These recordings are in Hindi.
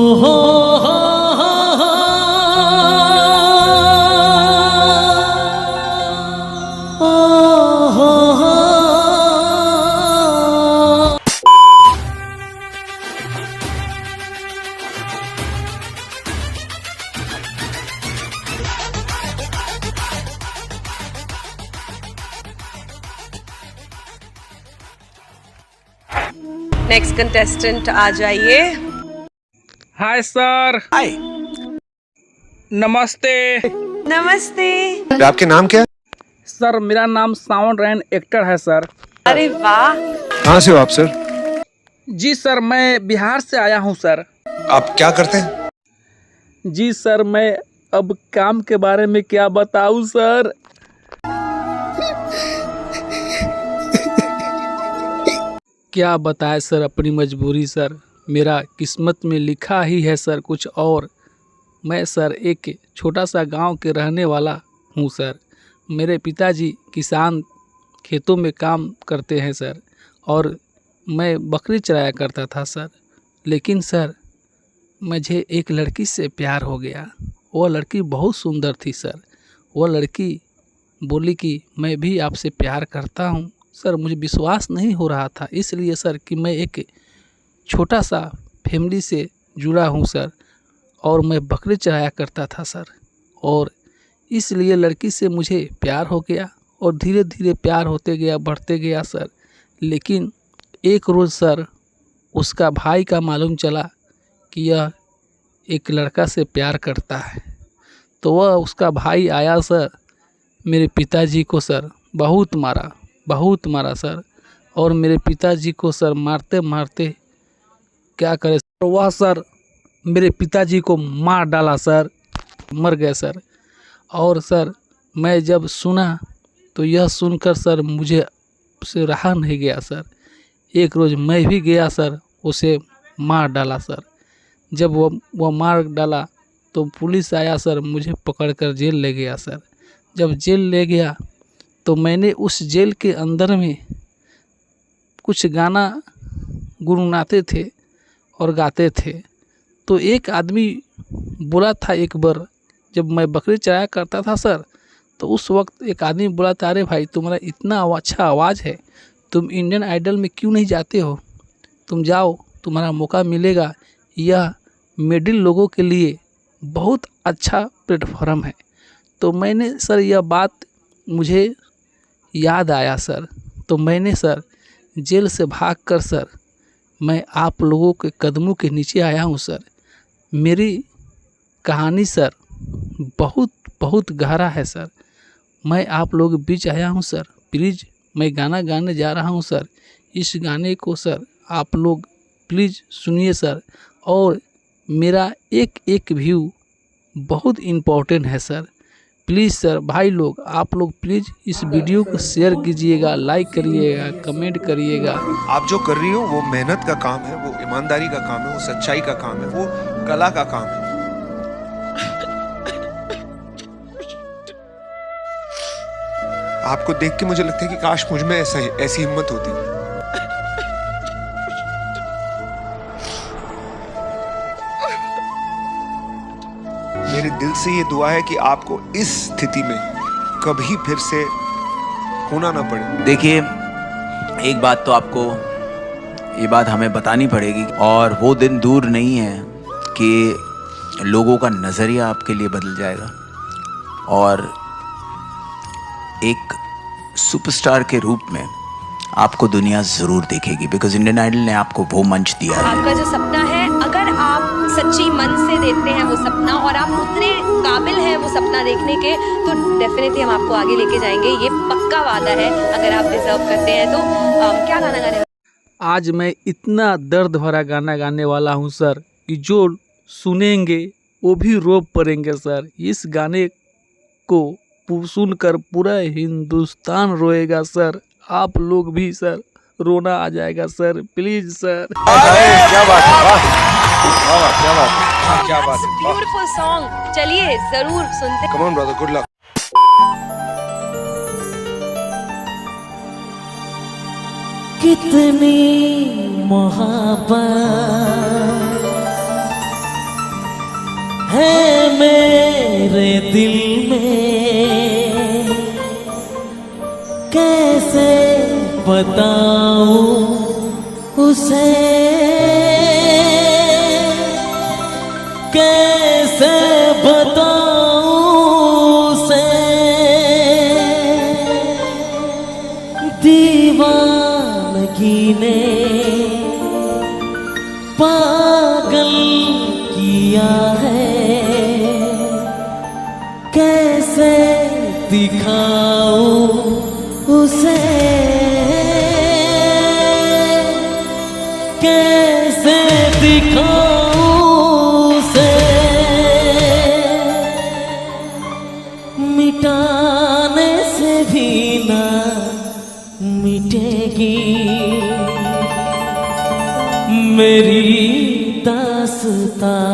हो हो नेक्स्ट कंटेस्टेंट आ जाइए। Hi sir. हाय। नमस्ते नमस्ते। आपके नाम क्या है? सर, मेरा नाम साउंड एंड एक्टर है सर। अरे वाह। कहाँ से हो आप सर? जी सर, मैं बिहार से आया हूँ सर। आप क्या करते हैं? जी सर, मैं अब काम के बारे में क्या बताऊँ सर। क्या बताएं सर अपनी मजबूरी सर। मेरा किस्मत में लिखा ही है सर कुछ और। मैं सर एक छोटा सा गांव के रहने वाला हूं सर। मेरे पिताजी किसान खेतों में काम करते हैं सर, और मैं बकरी चराया करता था सर। लेकिन सर, मुझे एक लड़की से प्यार हो गया। वह लड़की बहुत सुंदर थी सर। वह लड़की बोली कि मैं भी आपसे प्यार करता हूँ। सर, मुझे विश्वास नहीं हो रहा था, इसलिए सर कि मैं एक छोटा सा फैमिली से जुड़ा हूँ सर, और मैं बकरी चराया करता था सर, और इसलिए लड़की से मुझे प्यार हो गया, और धीरे धीरे प्यार होते गया, बढ़ते गया सर। लेकिन एक रोज़ सर उसका भाई का मालूम चला कि यह एक लड़का से प्यार करता है। तो वह उसका भाई आया सर, मेरे पिताजी को सर बहुत मारा सर। और मेरे पिताजी को सर मारते मारते क्या करे सर, वह सर मेरे पिताजी को मार डाला सर, मर गए सर। और सर मैं जब सुना तो यह सुनकर सर मुझे उसे रहा नहीं गया सर। एक रोज़ मैं भी गया सर, उसे मार डाला सर। जब वो मार डाला तो पुलिस आया सर, मुझे पकड़कर जेल ले गया सर। जब जेल ले गया तो मैंने उस जेल के अंदर में कुछ गाना गुनगुनाते थे और गाते थे। तो एक आदमी बोला था एक बार, जब मैं बकरी चराया करता था सर, तो उस वक्त एक आदमी बोला था, अरे भाई तुम्हारा इतना अच्छा आवाज़ है, तुम इंडियन आइडल में क्यों नहीं जाते हो? तुम जाओ, तुम्हारा मौका मिलेगा। यह मिडिल लोगों के लिए बहुत अच्छा प्लेटफॉर्म है। तो मैंने सर यह बात मुझे याद आया सर, तो मैंने सर जेल से भागकर सर मैं आप लोगों के कदमों के नीचे आया हूँ सर। मेरी कहानी सर बहुत बहुत गहरा है सर। मैं आप लोगों के बीच आया हूँ सर। प्लीज़, मैं गाना गाने जा रहा हूँ सर। इस गाने को सर आप लोग प्लीज़ सुनिए सर, और मेरा एक एक व्यू बहुत इम्पोर्टेंट है सर। प्लीज़ सर, भाई लोग, आप लोग प्लीज़ इस वीडियो को शेयर कीजिएगा, लाइक करिएगा, कमेंट करिएगा। आप जो कर रही हो वो मेहनत का काम है, वो ईमानदारी का काम है, वो सच्चाई का काम है, वो कला का काम है। आपको देख के मुझे लगता है कि काश मुझ में ऐसी हिम्मत होती। मेरे दिल से ये दुआ है कि आपको इस स्थिति में कभी फिर से होना ना पड़े। देखिए, एक बात तो आपको ये बात हमें बतानी पड़ेगी, और वो दिन दूर नहीं है कि लोगों का नज़रिया आपके लिए बदल जाएगा और एक सुपरस्टार के रूप में आपको दुनिया ज़रूर देखेगी, बिकॉज इंडियन आइडल ने आपको वो मंच दिया है। आपका जो सपना है, अगर आप सच्ची मन से देखते हैं वो सपना, और आप उतने काबिल हैं वो सपना देखने के, तो डेफिनेटली हम आपको आगे लेके जाएंगे। ये पक्का वादा है। अगर आप डिजर्व करते हैं तो क्या गाना गाने? आज मैं इतना दर्द भरा गाना गाने वाला हूँ सर कि जो सुनेंगे वो भी रो पड़ेंगे सर। इस गाने को सुनकर पूरा हिंदुस्तान रोएगा सर। आप लोग भी सर, रोना आ जाएगा सर। Please sir. क्या बात है, वाह, क्या बात है, क्या बात है, ब्यूटीफुल सॉन्ग। चलिए जरूर सुनते। Come on brother, good luck. कितनी मोहब्बत मेरे दिल में कैसे बताऊं उसे, कैसे बताऊं उसे, दीवानगी ने पागल किया है, कैसे दिखाऊं उसे, कैसे दिखाऊं उसे, मिटाने से भी ना मिटेगी मेरी दास्तां।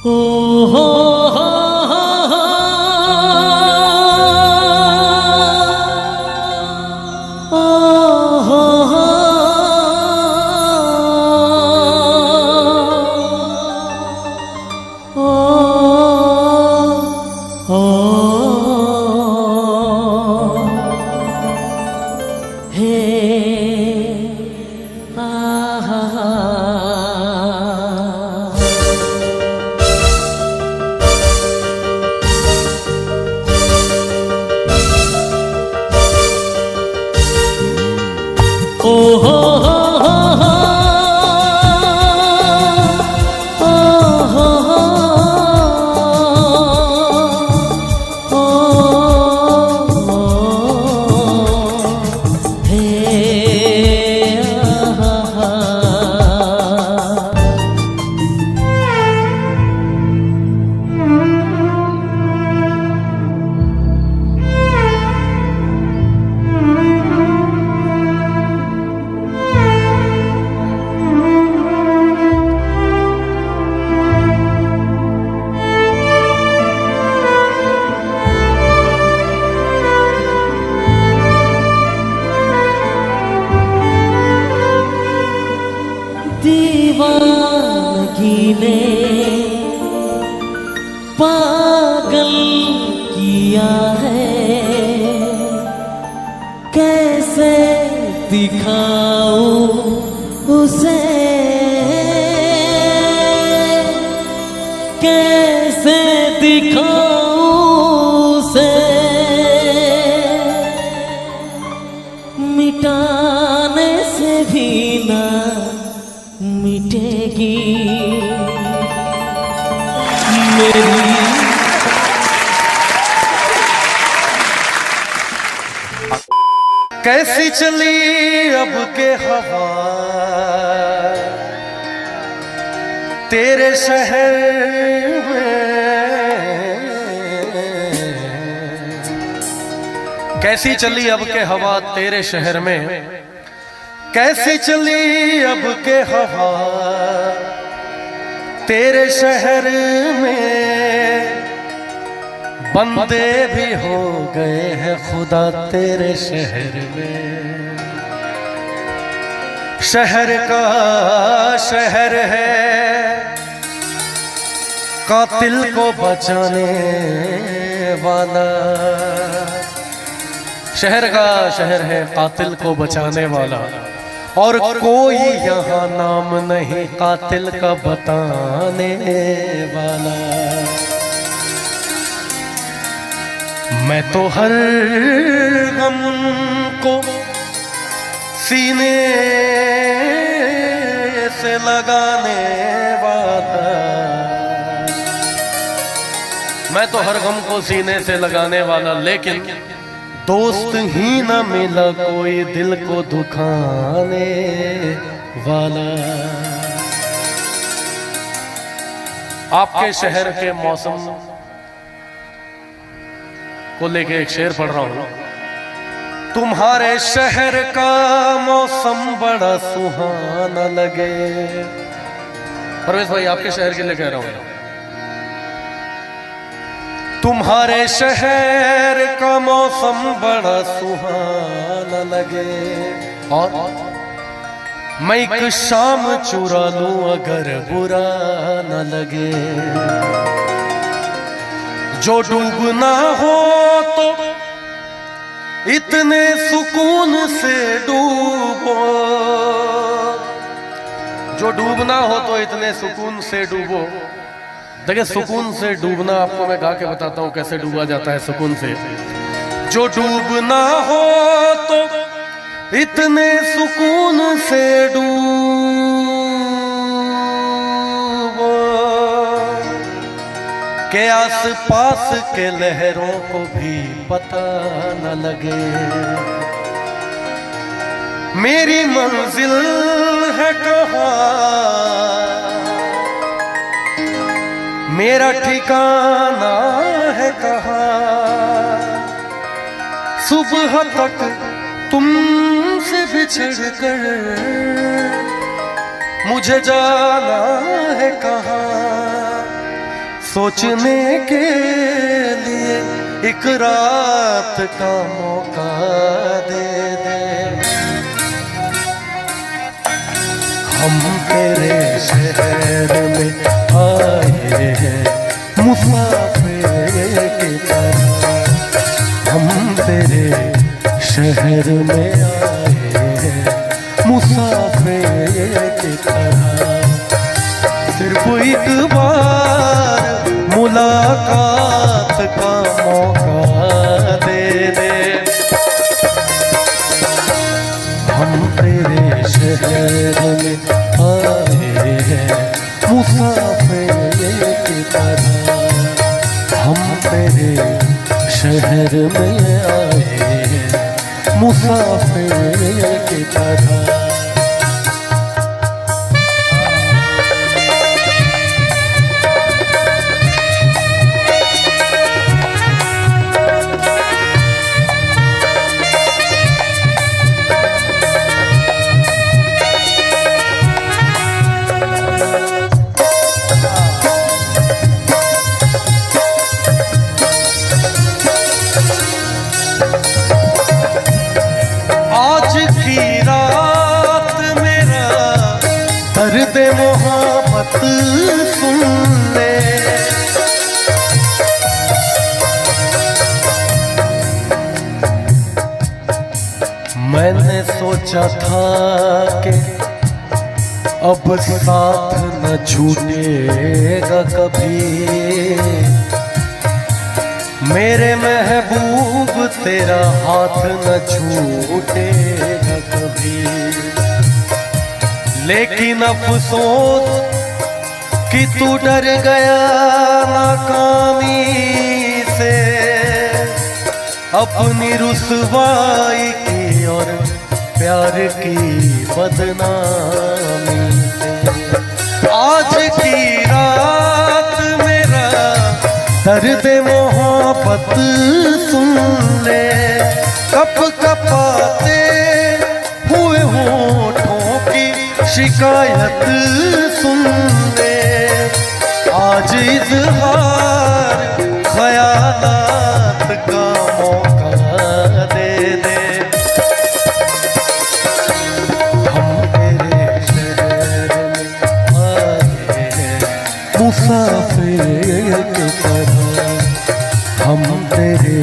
ओ हो हो हो हो, ओ हो हो, ओ हो, हे आहा, ओ हो हो हो हो, ओ हो हो, ओ हे आहा, दीवानगी ने पागल किया है, कैसे दिखाऊं उसे, कैसे दिखाऊं उसे, मिटाने से भी ना मिटेगी मेरी। कैसी चली अब के हवा तेरे शहर में, कैसी चली अब के हवा तेरे शहर में, कैसी चली अब के हवा तेरे शहर में, बंदे भी हो गए हैं खुदा तेरे शहर में। शहर का शहर है कातिल को बचाने वाला, शहर का शहर है कातिल को बचाने वाला, और कोई यहाँ नाम नहीं कातिल का बताने वाला। मैं तो हर गम को सीने से लगाने वाला, मैं तो हर गम को सीने से लगाने वाला, लेकिन दोस्त ही न मिला कोई दिल को दुखाने वाला। आपके शहर के मौसम को लेके एक शेर पढ़ रहा हूं। तुम्हारे शहर का मौसम बड़ा सुहाना लगे। परवेश भाई आपके शहर के लिए कह रहा हूं। तुम्हारे शहर का मौसम बड़ा सुहाना लगे और मैं एक शाम चुरा लूं अगर बुरा न लगे। जो डूबना हो तो इतने सुकून से डूबो, जो डूबना हो तो इतने सुकून से डूबो। देखिए सुकून से डूबना आपको मैं गा के बताता हूं कैसे डूबा जाता है सुकून से। जो डूबना हो तो इतने सुकून से डूबो के आस पास के लहरों को भी पता न लगे। मेरी मंजिल है कहाँ, मेरा ठिकाना है कहाँ। सुबह तक तुमसे बिछड़ कर मुझे जाना है कहाँ। सोचने के लिए एक रात का मौका दे दे। हम तेरे शहर में आए हैं मुसाफिर की तरह। हम तेरे शहर में आए हैं मुसाफिर की तरह। सिर्फ एक बार मुलाकात का मौका दे दे। हम तेरे शहर में आए हैं मुसाफिर की तरह। हम तेरे शहर में आए हैं मुसाफिर की तरह। दर्द मोहब्बत सुन ले। मैंने सोचा था कि अब साथ न छूटेगा कभी। मेरे महबूब तेरा हाथ न छूटेगा कभी। लेकिन अफसोस कि तू डर गया नाकामी से। अपनी रुसवाई की और प्यार की बदनामी से। आज की रात मेरा दर्द मोहब्बत सुन ले। कप कपाते हुए होठों की शिकायत सुन ले। आज इज़हार ख़यालात का मौका दे दे। हम तेरे शहर में आए हैं मुसाफिर की तरह। हम तेरे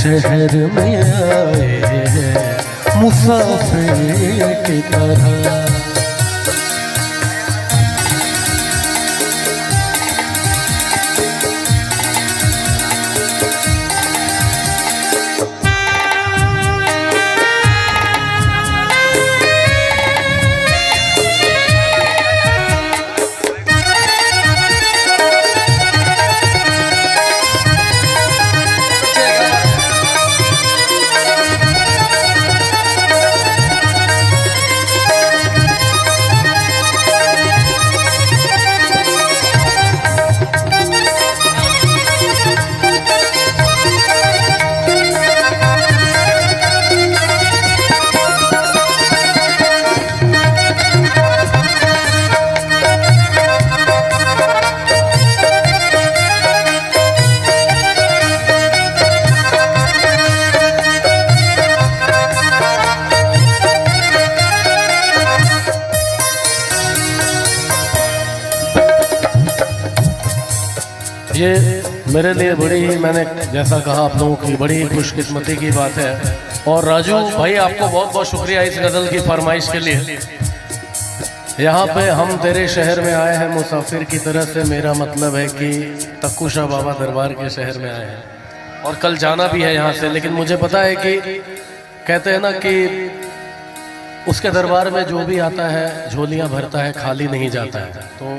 शहर में आए हैं मुसाफिर की तरह। ये मेरे लिए बड़ी ही, मैंने जैसा कहा आप लोगों की, बड़ी ही खुशकिस्मती की बात है। और राजू भाई आपको बहुत बहुत शुक्रिया इस गज़ल की फरमाइश के लिए। यहाँ पे हम तेरे शहर में आए हैं मुसाफिर की तरह से, मेरा मतलब है कि तक्कू शाह बाबा दरबार के शहर में आए हैं और कल जाना भी है यहाँ से। लेकिन मुझे पता है कि कहते हैं ना कि उसके दरबार में जो भी आता है झोलियाँ भरता है, खाली नहीं जाता है। तो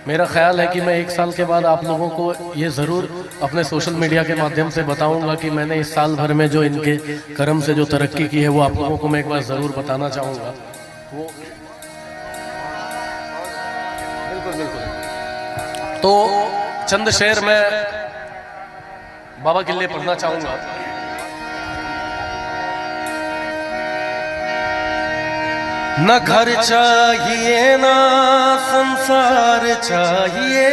मेरा ख्याल है कि मैं 1 साल के बाद आप लोगों को ये ज़रूर अपने सोशल मीडिया के माध्यम से बताऊंगा कि मैंने इस साल भर में जो इनके कर्म से जो तरक्की की है वो आप लोगों को मैं एक बार ज़रूर बताना चाहूँगा। वो बिल्कुल तो चंद शेर मैं बाबा के लिए पढ़ना चाहूँगा। न घर चाहिए ना संसार चाहिए,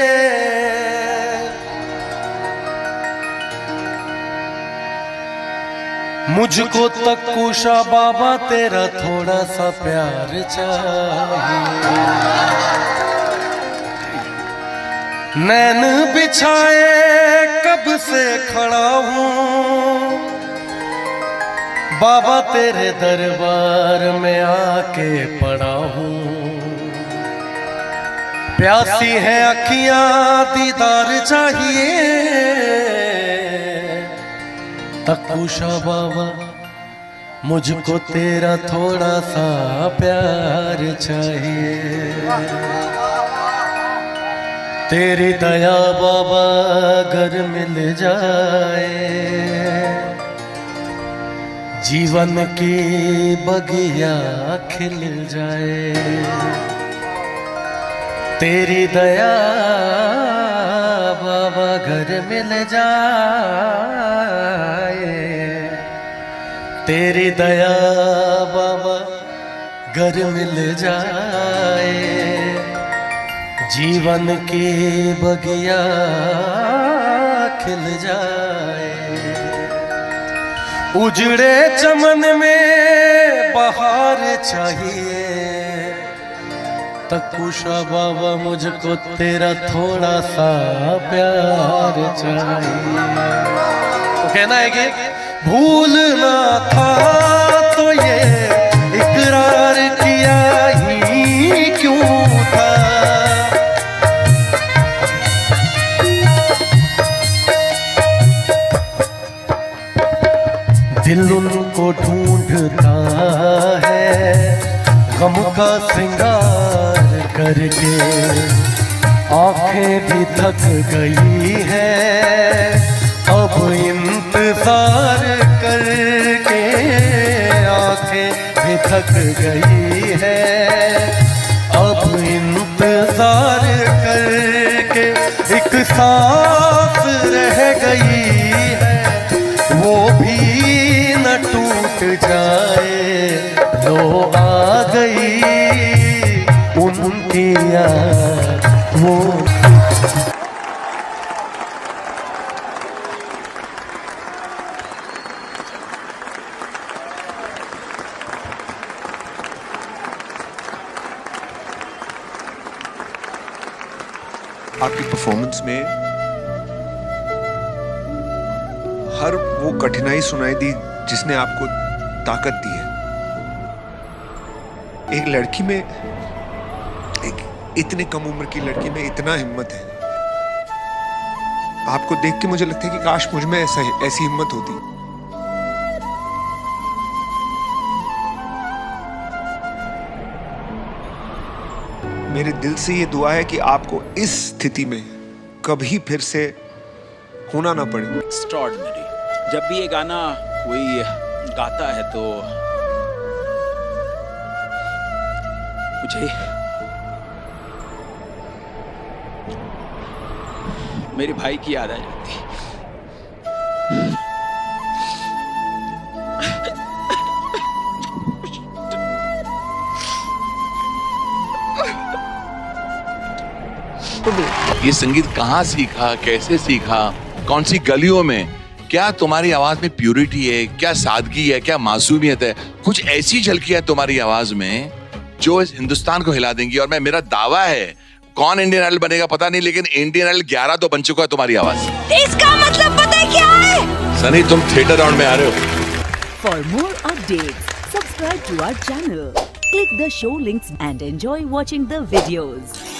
मुझको तक्कू शाह बाबा तेरा थोड़ा सा प्यार चाहिए। नैन बिछाए कब से खड़ा हूँ बाबा तेरे दरबार में आके पड़ा हूँ। प्यासी है अखियां दीदार चाहिए, तक्कू शाह बाबा मुझको तेरा थोड़ा सा प्यार चाहिए। तेरी दया बाबा अगर मिल जाए, जीवन की बगिया खिल जाए। तेरी दया बाबा घर मिल जाए, तेरी दया बाबा घर मिल जाए। जीवन की बगिया खिल जाए। उजड़े चमन में बहार चाहिए, तक्कू शाह बाबा मुझको तेरा थोड़ा सा प्यार चाहिए। तो कहना है कि भूलना था तो ये इकरार किया ही क्यों था। दिल उनको ढूंढता है गम का श्रृंगार करके, आंखें भी थक गई है अब इंतजार करके। आंखें भी थक गई है अब इंतजार करके। एक सांस रह गई है वो भी न टूट जाए। लो आ गई उनकी याद वो। आपकी परफॉर्मेंस में हर वो कठिनाई सुनाई दी जिसने आपको ताकत दी है। एक लड़की में, एक इतने कम उम्र की लड़की में इतना हिम्मत है। आपको देख के मुझे लगता है कि काश मुझ में ऐसी हिम्मत होती। मेरे दिल से ये दुआ है कि आपको इस स्थिति में कभी फिर से होना ना पड़े। एक्स्ट्रॉर्डिनरी। जब भी ये गाना कोई गाता है तो मुझे मेरे भाई की याद आ जाती है। ये संगीत कहाँ सीखा, कैसे सीखा, कौन सी गलियों में? क्या तुम्हारी आवाज में प्यूरिटी है, क्या सादगी है, क्या मासूमियत है? कुछ ऐसी झलकियां तुम्हारी आवाज में जो इस हिंदुस्तान को हिला देंगी। और मेरा दावा है कौन इंडियन आइडल बनेगा पता नहीं, लेकिन इंडियन आइडल 11 तो बन चुका है तुम्हारी आवाज। इसका मतलब पता है क्या है? सनी तुम थिएटर राउंड में आ रहे हो। For more updates, subscribe to our channel, click the show links and enjoy watching the videos.